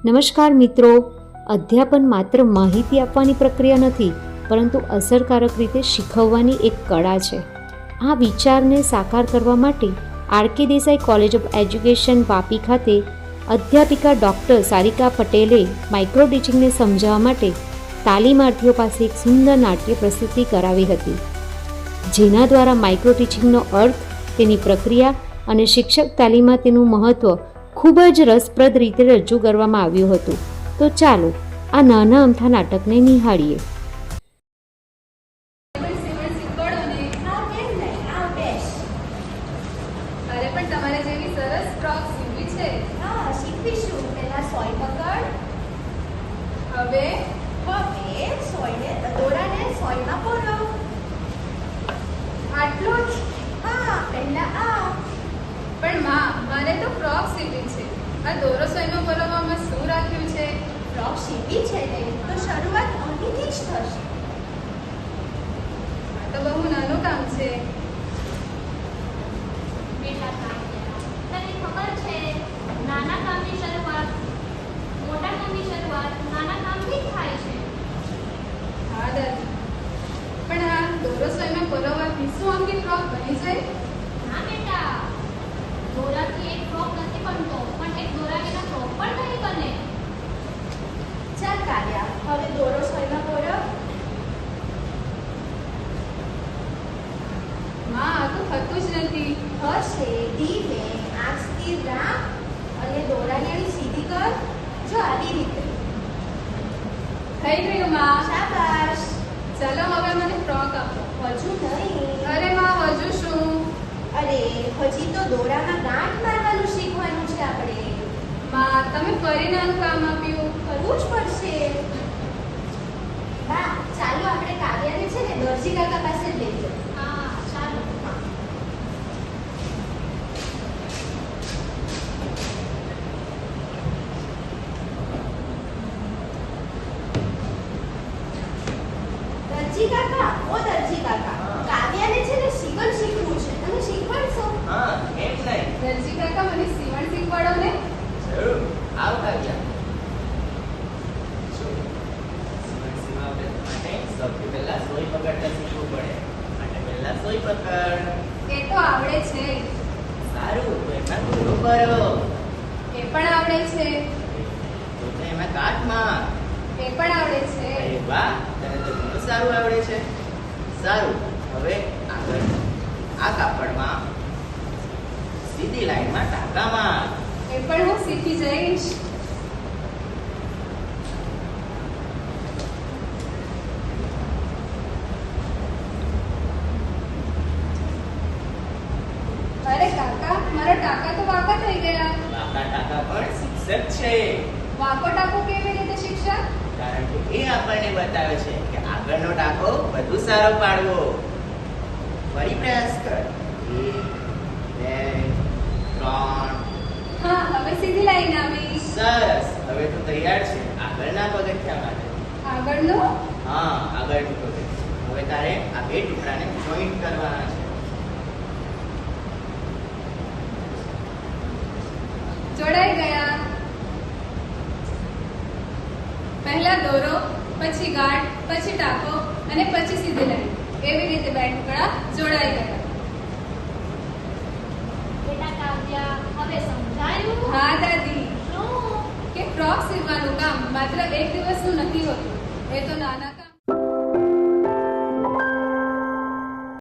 નમસ્કાર મિત્રો, અધ્યાપન માત્ર માહિતી આપવાની પ્રક્રિયા નથી, પરંતુ અસરકારક રીતે શીખવવાની એક કળા છે. આ વિચારને સાકાર કરવા માટે R.K.. Desai college of education Vapi ખાતે અધ્યાપિકા ડૉક્ટર સારિકા પટેલે માઇક્રો ટીચિંગને સમજાવવા માટે તાલીમાર્થીઓ પાસે એક સુંદર નાટ્ય પ્રસ્તુતિ કરાવી હતી, જેના દ્વારા માઇક્રો ટીચિંગનો અર્થ, તેની પ્રક્રિયા અને શિક્ષક તાલીમમાં તેનું મહત્ત્વ ખૂબ જ રસપ્રદ રીતે રજૂ કરવામાં આવ્યું હતું. તો ચાલો આ નાના અમથા નાટકને નિહાળીએ. અરે પણ તમારે જેવી સરસ ફ્રોક સીવવી છે. હા, શીખવીશું. પહેલા સોય પકડ. હવે સોયને દોરાને સોયમાં પોરો. આટલું જ? હા, પહેલા આ. પણ માં, મારે તો ફ્રોક સીવવી છે. આ દોરો સોયમાં પરોવામાં શું રાખ્યું છે? ફ્રોક સીવી છે ને, તો શરૂઆત અહીંથી જ થશે. આ તો બહુ નાનું કામ છે. બેટા કાવ્યા, તને ખબર છે, નાના કામની શરૂઆત મોટા કામની શરૂઆત નાના કામથી જ થાય છે. હા દાદી, પણ આ દોરો સોયમાં પરોવાથી શું આખી ફ્રોક બની જાય? ના બેટા, દોરાથી એક ફ્રોક નથી બનતો, પણ એક દોરા વિના ફ્રોક પણ નહીં બને. ચાલ કાવ્યા, હવે દોરો સોયમાં પોરો. માં, આ તો થતું જ નથી. હશે. ધીમે આંખ સ્થિર રાખ અને દોરાની અણી સીધી કર. જો આવી રીતે. થઈ ગયું માં. શાબાશ. ચાલો હવે મને ફ્રોક આપો. હજુ નહીં. અરે માં, હજુ શું? અરે, હજી તો દોરામાં ગાંઠ મારવાનું શીખવાનું છે આપણે. માં, તમે ફરી નાનું કામ આપ્યું. કરવું જ પડશે. બા, ચાલો આપણે કાવ્યાને છે ને દરજી કાકા પાસે જ લઈ જઈએ. હા, ચાલો. દરજી કાકા, ઓ દરજી કાકા, કાવ્યાને છે ને સીવણ શીખવું છે. તમે શીખવાડશો? હા, કેમ નહીં? દરજી કાકા, મને સીવણ શીખવાડો ને. જરૂર, આવ કાવ્યા. જો, સીવણ સીવવા માટે સૌથી પહેલા સોય પકડતા શીખવું પડે. માટે પહેલા સોય પકડ. એ તો આવડે છે. સારું, તો એમાં દોરો ભરો. એ પણ આવડે છે. તો એમાં કાટ માર. એ પણ આવડે છે. અરે વાહ, તને તો ઘણું સારું આવડે છે. સારું, હવે આગળ આ કાપડમાં સીધી લાઈનમાં ટાંકા માર. એ પણ હું શીખી જઈશ. અરે કાકા, મારા ટાંકા તો વાંકા થઈ ગયા. વાંકા ટાંકા પણ શિક્ષક છે. વાંકો ટાંકો કેવી રીતે શિક્ષક? કારણ કે એ આપણને બતાવે છે કે આગળનો ટાંકો વધુ સારો પાડવો. ફરી પ્રયાસ કર. 1, 2, 3. હા, હવે સીધી લાઈન આવી. સરસ, હવે તો તૈયાર છે આગળના પગથિયા માટે. આગળનું? હા, આગળનું પગથિયું. હવે તારે આ બે ટુકડાને જોઈન્ટ કરવાના છે. જોડાઈ ગયા. પહેલા દોરો, પછી ગાંઠ, પછી ટાંકો અને પછી સીધી લાઈન. એવી રીતે બે ટુકડા જોડાઈ ગયા. બેટા કાવ્યા, હવે સમજાયું? હા દાદી, શું? કે ફ્રોક સીવવાનું કામ માત્ર એક દિવસનું નથી હોતું. એ તો નાના કામ